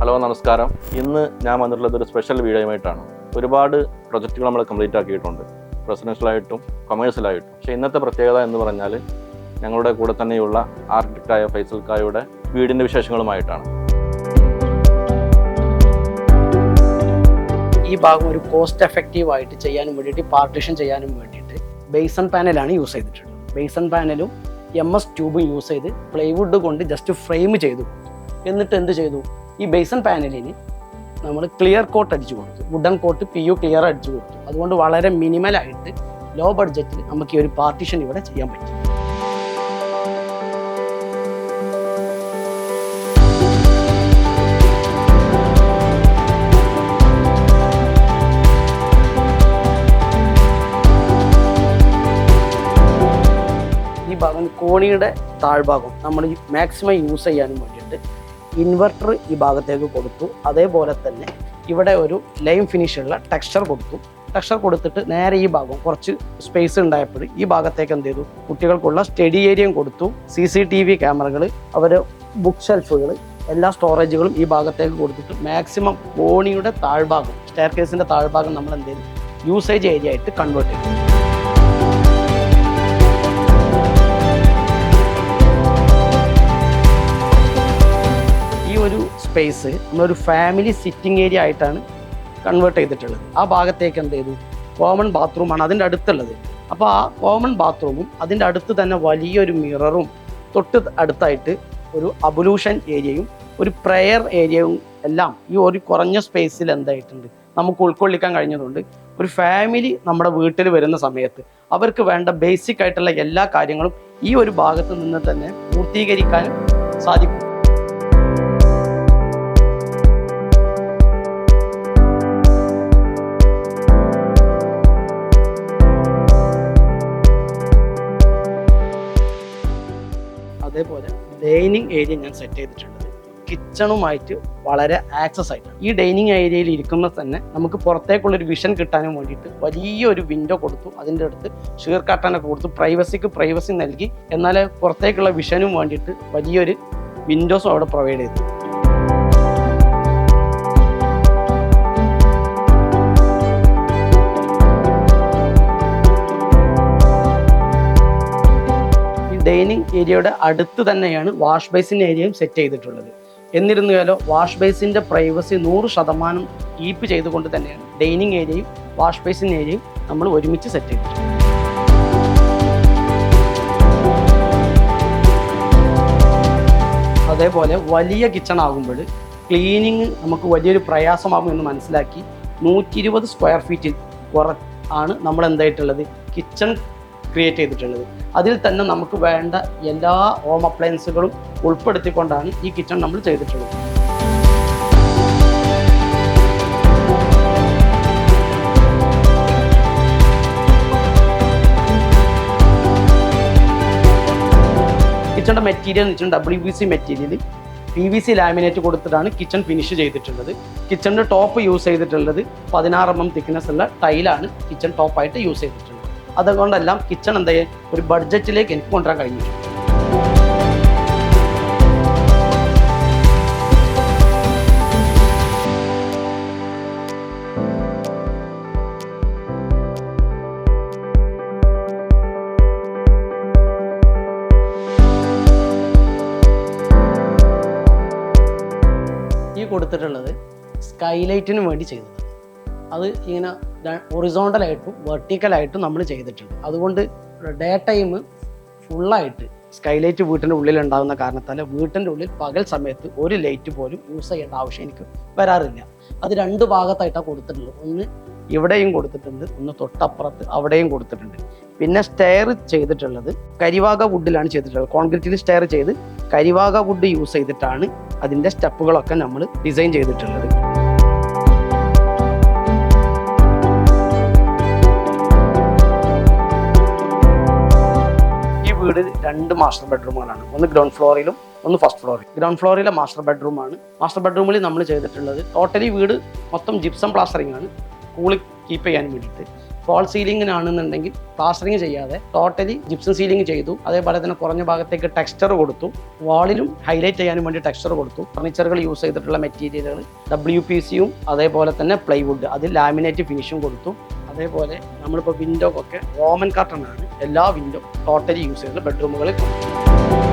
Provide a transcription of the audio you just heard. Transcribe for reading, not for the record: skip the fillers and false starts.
Hello നമസ്കാരം. ഇന്ന് ഞാൻ വന്നിട്ടുള്ളത് ഒരു സ്പെഷ്യൽ വീഡിയോയുമായിട്ടാണ്. ഒരുപാട് പ്രൊജക്റ്റുകൾ നമ്മൾ കംപ്ലീറ്റ് ആക്കിയിട്ടുണ്ട്, റെസിഡൻഷ്യലായിട്ടും കൊമേഴ്സ്യലായിട്ടും. പക്ഷേ ഇന്നത്തെ പ്രത്യേകത എന്ന് പറഞ്ഞാൽ ഞങ്ങളുടെ കൂടെ തന്നെയുള്ള ആർക്കിടെക്റ്റായ ഫൈസൽ കായുടെ വീടിൻ്റെ വിശേഷങ്ങളുമായിട്ടാണ്. ഈ ഭാഗം ഒരു കോസ്റ്റ് എഫക്റ്റീവ് ആയിട്ട് ചെയ്യാനും വേണ്ടിയിട്ട്, പാർട്ടീഷൻ ചെയ്യാനും വേണ്ടിയിട്ട് ബേസൺ പാനലാണ് യൂസ് ചെയ്തിട്ടുള്ളത്. ബേസൺ പാനലും MS ട്യൂബും യൂസ് ചെയ്ത് പ്ലൈവുഡ് കൊണ്ട് ജസ്റ്റ് ഫ്രെയിം ചെയ്തു. എന്നിട്ട് എന്ത് ചെയ്തു, ഈ ബേസൺ പാനലിന് നമ്മൾ ക്ലിയർ കോട്ട് അടിച്ചു കൊടുത്തു, വുഡൻ കോട്ട് PU ക്ലിയർ അടിച്ചു കൊടുത്തു. അതുകൊണ്ട് വളരെ മിനിമലായിട്ട് ലോ ബഡ്ജറ്റിൽ നമുക്ക് ഈ ഒരു പാർട്ടീഷൻ ഇവിടെ ചെയ്യാൻ പറ്റും. ഈ ഭാഗം കോണിയുടെ താഴ്ഭാഗം നമ്മൾ മാക്സിമം യൂസ് ചെയ്യാനും വേണ്ടിയിട്ട് ഇൻവെർട്ടർ ഈ ഭാഗത്തേക്ക് കൊടുത്തു. അതേപോലെ തന്നെ ഇവിടെ ഒരു ലൈം ഫിനിഷുള്ള ടെക്സ്ചർ കൊടുത്തു. ടെക്സ്ചർ കൊടുത്തിട്ട് നേരെ ഈ ഭാഗം കുറച്ച് സ്പേസ് ഉണ്ടായപ്പോൾ ഈ ഭാഗത്തേക്ക് എന്ത് ചെയ്തു, കുട്ടികൾക്കുള്ള സ്റ്റഡി ഏരിയയും കൊടുത്തു. CCTV ക്യാമറകൾ, അവരെ ബുക്ക് ഷെൽഫുകൾ, എല്ലാ സ്റ്റോറേജുകളും ഈ ഭാഗത്തേക്ക് കൊടുത്തിട്ട് മാക്സിമം കോണിയുടെ താഴ്ഭാഗം, സ്റ്റെയർ കേസിൻ്റെ താഴ്ഭാഗം നമ്മൾ എന്ത് ചെയ്തു, യൂസേജ് ഏരിയ ആയിട്ട് കൺവേർട്ട് ചെയ്തു. ഒരു സ്പേസ് നമ്മളൊരു ഫാമിലി സിറ്റിംഗ് ഏരിയ ആയിട്ടാണ് കൺവേർട്ട് ചെയ്തിട്ടുള്ളത്. ആ ഭാഗത്തേക്ക് എന്ത് ചെയ്തു, കോമൺ ബാത്റൂമാണ് അതിൻ്റെ അടുത്തുള്ളത്. അപ്പോൾ ആ കോമൺ ബാത്റൂമും അതിൻ്റെ അടുത്ത് തന്നെ വലിയൊരു മിററും, തൊട്ട് അടുത്തായിട്ട് ഒരു അബുലൂഷൻ ഏരിയയും ഒരു പ്രെയർ ഏരിയയും എല്ലാം ഈ ഒരു കുറഞ്ഞ സ്പേസിൽ എന്തായിട്ടുണ്ട് നമുക്ക് ഉൾക്കൊള്ളിക്കാൻ കഴിഞ്ഞതുകൊണ്ട് ഒരു ഫാമിലി നമ്മുടെ വീട്ടിൽ വരുന്ന സമയത്ത് അവർക്ക് വേണ്ട ബേസിക് ആയിട്ടുള്ള എല്ലാ കാര്യങ്ങളും ഈ ഒരു ഭാഗത്ത് നിന്ന് തന്നെ പൂർത്തീകരിക്കാനും സാധിക്കും. അതേപോലെ ഡൈനിങ് ഏരിയ ഞാൻ സെറ്റ് ചെയ്തിട്ടുള്ളത് കിച്ചണുമായിട്ട് വളരെ ആക്സസ് ആയിട്ടാണ്. ഈ ഡൈനിങ് ഏരിയയിൽ ഇരിക്കുമ്പോൾ തന്നെ നമുക്ക് പുറത്തേക്കുള്ളൊരു വിഷൻ കിട്ടാനും വേണ്ടിയിട്ട് വലിയൊരു വിൻഡോ കൊടുത്തു. അതിൻ്റെ അടുത്ത് ഷീർ കർട്ടനൊക്കെ കൊടുത്തു. പ്രൈവസി നൽകി. എന്നാൽ പുറത്തേക്കുള്ള വിഷനും വേണ്ടിയിട്ട് വലിയൊരു വിൻഡോസും അവിടെ പ്രൊവൈഡ് ചെയ്തു. ഡൈനിങ് ഏരിയയുടെ അടുത്ത് തന്നെയാണ് വാഷ് ബേസിൻ ഏരിയയും സെറ്റ് ചെയ്തിട്ടുള്ളത്. എന്നിരുന്നാലോ വാഷ് ബേസിൻ്റെ പ്രൈവസി 100% കീപ്പ് ചെയ്തുകൊണ്ട് തന്നെയാണ് ഡൈനിങ് ഏരിയയും വാഷ് ബേസിൻ ഏരിയയും നമ്മൾ ഒരുമിച്ച് സെറ്റ് ചെയ്തിട്ടുള്ളത്. അതേപോലെ വലിയ കിച്ചൺ ആകുമ്പോൾ ക്ലീനിങ് നമുക്ക് വലിയൊരു പ്രയാസമാകും എന്ന് മനസ്സിലാക്കി 120 സ്ക്വയർ ഫീറ്റിൽ ആണ് നമ്മൾ എന്തായിട്ടുള്ളത് കിച്ചൺ ക്രിയേറ്റ് ചെയ്തിട്ടുള്ളത്. അതിൽ തന്നെ നമുക്ക് വേണ്ട എല്ലാ ഹോം അപ്ലയൻസുകളും ഉൾപ്പെടുത്തിക്കൊണ്ടാണ് ഈ കിച്ചൺ നമ്മൾ ചെയ്തിട്ടുള്ളത്. കിച്ചണിൻ്റെ മെറ്റീരിയൽ എന്ന് വെച്ചാൽ WPC മെറ്റീരിയൽ, PVC ലാമിനേറ്റ് കൊടുത്തിട്ടാണ് കിച്ചൺ ഫിനിഷ് ചെയ്തിട്ടുള്ളത്. കിച്ചണിൻ്റെ ടോപ്പ് യൂസ് ചെയ്തിട്ടുള്ളത് 16 mm തിക്നെസ് ഉള്ള ടൈലാണ് കിച്ചൺ ടോപ്പായിട്ട് യൂസ് ചെയ്തിട്ടുള്ളത്. അതുകൊണ്ടെല്ലാം കിച്ചൺ എന്താ ഒരു ബഡ്ജറ്റിലേക്ക് എനിക്ക് കൊണ്ടുവരാൻ കഴിഞ്ഞു. ഈ കൊടുത്തിട്ടുള്ളത് സ്കൈലൈറ്റിന് വേണ്ടി ചെയ്തത്. അത് ഇങ്ങനെ ഹൊറിസോണ്ടലായിട്ടും വെർട്ടിക്കലായിട്ടും നമ്മൾ ചെയ്തിട്ടുണ്ട്. അതുകൊണ്ട് ഡേ ടൈം ഫുള്ളായിട്ട് സ്കൈലൈറ്റ് വീട്ടിൻ്റെ ഉള്ളിൽ ഉണ്ടാകുന്ന കാരണത്താൽ വീട്ടിൻ്റെ ഉള്ളിൽ പകൽ സമയത്ത് ഒരു ലൈറ്റ് പോലും യൂസ് ചെയ്യേണ്ട ആവശ്യം എനിക്ക് വരാറില്ല. അത് 2 ഭാഗത്തായിട്ടാണ് കൊടുത്തിട്ടുള്ളത്. ഒന്ന് ഇവിടെയും കൊടുത്തിട്ടുണ്ട്, ഒന്ന് തൊട്ടപ്പുറത്ത് അവിടെയും കൊടുത്തിട്ടുണ്ട്. പിന്നെ സ്റ്റെയർ ചെയ്തിട്ടുള്ളത് കരിവാക വുഡിലാണ് ചെയ്തിട്ടുള്ളത്. കോൺക്രീറ്റിൽ സ്റ്റെയർ ചെയ്ത് കരിവാക വുഡ് യൂസ് ചെയ്തിട്ടാണ് അതിൻ്റെ സ്റ്റെപ്പുകളൊക്കെ നമ്മൾ ഡിസൈൻ ചെയ്തിട്ടുള്ളത്. വീട് 2 മാസ്റ്റർ ബെഡ്റൂമുകളാണ്. ഒന്ന് ഗ്രൗണ്ട് ഫ്ലോറിലും ഒന്ന് ഫസ്റ്റ് ഫ്ലോറിൽ. ഗ്രൗണ്ട് ഫ്ലോറിലെ മാസ്റ്റർ ബെഡ്റൂമാണ്. മാസ്റ്റർ ബെഡ്റൂമിൽ നമ്മൾ ചെയ്തിട്ടുള്ളത് ടോട്ടലി വീട് മൊത്തം ജിപ്സം പ്ലാസ്റ്ററിംഗ് ആണ്, കൂളി കീപ്പ് ചെയ്യാൻ വേണ്ടിയിട്ട്. ഫോൾ സീലിംഗിനാണെന്നുണ്ടെങ്കിൽ പ്ലാസ്റ്ററിങ് ചെയ്യാതെ ടോട്ടലി ജിപ്സം സീലിംഗ് ചെയ്തു. അതേപോലെ തന്നെ കുറഞ്ഞ ഭാഗത്തേക്ക് ടെക്സ്ചർ കൊടുത്തു. വാളിലും ഹൈലൈറ്റ് ചെയ്യാനും വേണ്ടി ടെക്സ്ചർ കൊടുത്തു. ഫർണിച്ചറുകൾ യൂസ് ചെയ്തിട്ടുള്ള മെറ്റീരിയലുകൾ WPCയും അതേപോലെ തന്നെ പ്ലൈവുഡ്, അതിൽ ലാമിനേറ്റ് ഫിനിഷും കൊടുത്തു. അതേപോലെ നമ്മളിപ്പോൾ വിൻഡോക്കൊക്കെ റോമൻ കർട്ടനാണ് എല്ലാ വിൻഡോ ടോട്ടലി യൂസ് ചെയ്തത് ബെഡ്റൂമുകളിൽ കൊടുത്തു.